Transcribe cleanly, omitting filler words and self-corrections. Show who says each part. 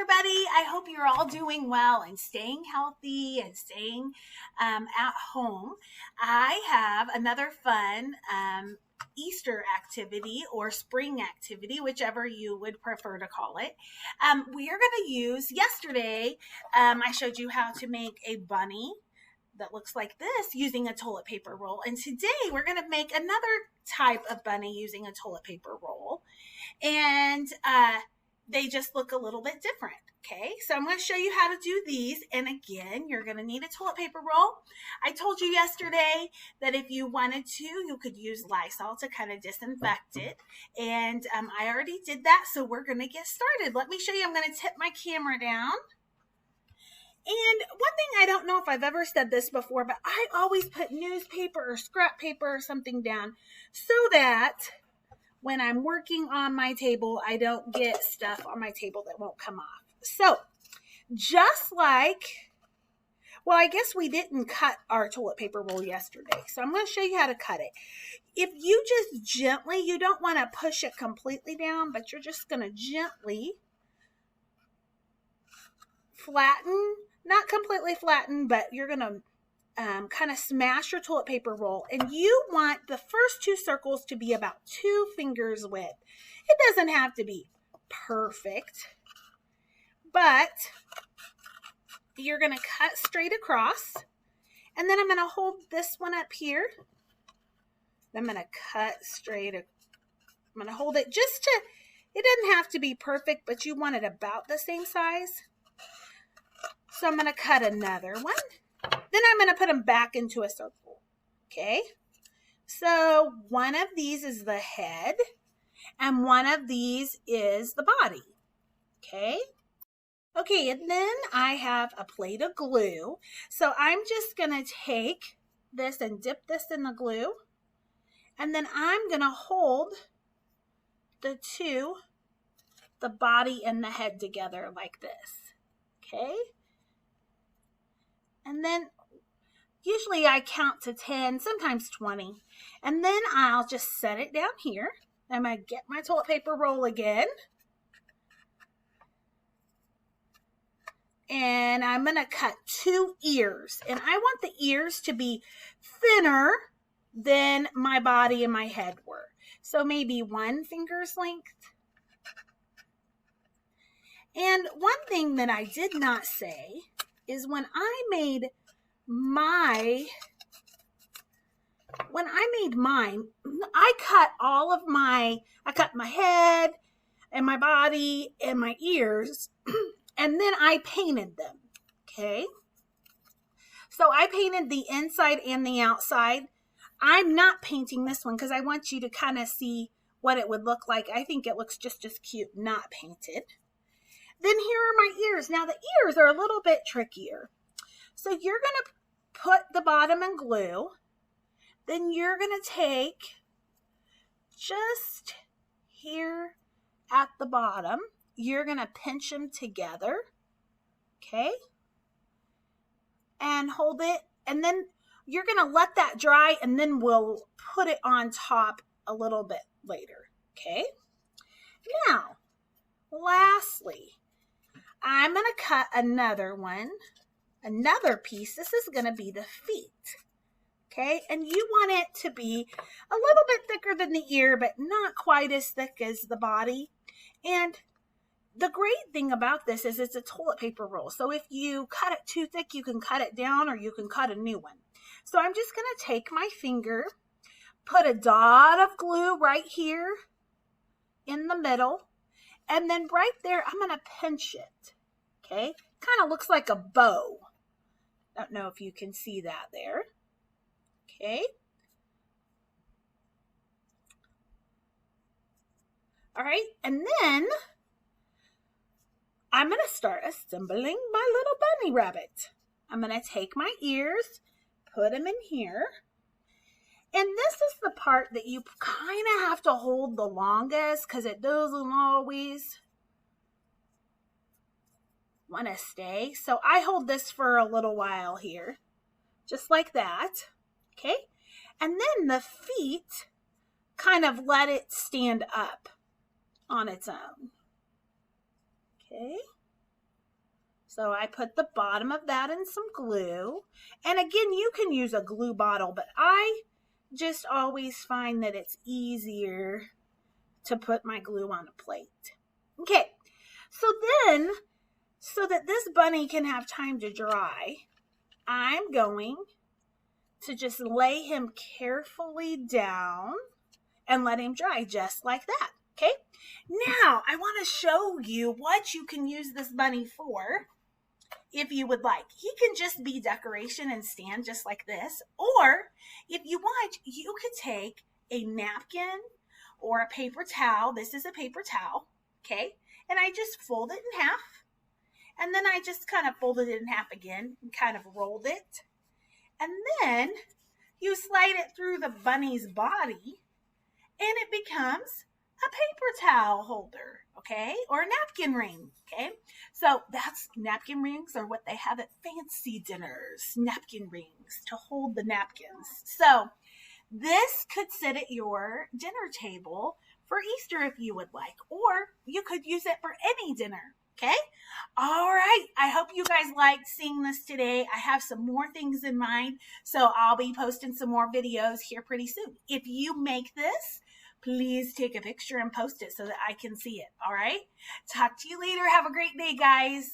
Speaker 1: everybody. I hope you're all doing well and staying healthy and staying at home. I have another fun Easter activity or spring activity, whichever you would prefer to call it. We are going to use, yesterday, I showed you how to make a bunny that looks like this using a toilet paper roll. And today we're going to make another type of bunny using a toilet paper roll. And they just look a little bit different. Okay, so I'm going to show you how to do these. And again, you're going to need a toilet paper roll. I told you yesterday that if you wanted to, you could use Lysol to kind of disinfect it. And I already did that, so we're going to get started. Let me show you. I'm going to tip my camera down. And one thing, I don't know if I've ever said this before, but I always put newspaper or scrap paper or something down so that when I'm working on my table, I don't get stuff on my table that won't come off. So just like, well, I guess we didn't cut our toilet paper roll yesterday. So I'm going to show you how to cut it. If you just gently, you don't want to push it completely down, but you're just going to gently flatten, not completely flatten, but you're going to kind of smash your toilet paper roll, and you want the first two circles to be about 2 fingers width. It doesn't have to be perfect, but you're going to cut straight across, and then I'm going to hold this one up here. I'm going to cut straight. I'm going to hold it just to, it doesn't have to be perfect, but you want it about the same size. So I'm going to cut another one. Then I'm going to put them back into a circle. Okay. So one of these is the head and one of these is the body. Okay. Okay. And then I have a plate of glue. So I'm just going to take this and dip this in the glue. And then I'm going to hold the two, the body and the head together like this. Okay. And then usually I count to 10, sometimes 20. And then I'll just set it down here. I'm going to get my toilet paper roll again. And I'm going to cut 2 ears. And I want the ears to be thinner than my body and my head were. So maybe 1 finger's length. And one thing that I did not say is when I made mine, I cut I cut my head and my body and my ears, and then I painted them, okay? So I painted the inside and the outside. I'm not painting this one because I want you to kind of see what it would look like. I think it looks just as cute not painted. Then here are my ears. Now the ears are a little bit trickier. So you're going to put the bottom in glue. Then you're going to take just here at the bottom. You're going to pinch them together. Okay. And hold it. And then you're going to let that dry, and then we'll put it on top a little bit later. Okay. Now, lastly, I'm going to cut another one, another piece. This is going to be the feet. Okay, and you want it to be a little bit thicker than the ear, but not quite as thick as the body. And the great thing about this is it's a toilet paper roll. So if you cut it too thick, you can cut it down or you can cut a new one. So I'm just going to take my finger, put a dot of glue right here in the middle. And then right there, I'm going to pinch it, okay? Kind of looks like a bow. Don't know if you can see that there, okay? All right, and then I'm going to start assembling my little bunny rabbit. I'm going to take my ears, put them in here. And this is the part that you kind of have to hold the longest because it doesn't always want to stay. So I hold this for a little while here, just like that. Okay. And then the feet kind of let it stand up on its own. Okay. So I put the bottom of that in some glue. And again, you can use a glue bottle, but I just always find that it's easier to put my glue on a plate. Okay, so then, so that this bunny can have time to dry, I'm going to just lay him carefully down and let him dry just like that. Okay, now I want to show you what you can use this bunny for if you would like. He can just be decoration and stand just like this, or if you want, you could take a napkin or a paper towel. This is a paper towel, okay? And I just fold it in half, and then I just kind of folded it in half again and kind of rolled it. And then you slide it through the bunny's body, and it becomes a paper towel holder, okay? Or a napkin ring, okay? So that's napkin rings are what they have at fancy dinners, napkin rings to hold the napkins. So this could sit at your dinner table for Easter if you would like, or you could use it for any dinner. Okay. All right. I hope you guys liked seeing this today. I have some more things in mind, so I'll be posting some more videos here pretty soon. If you make this, please take a picture and post it so that I can see it. All right. Talk to you later. Have a great day, guys.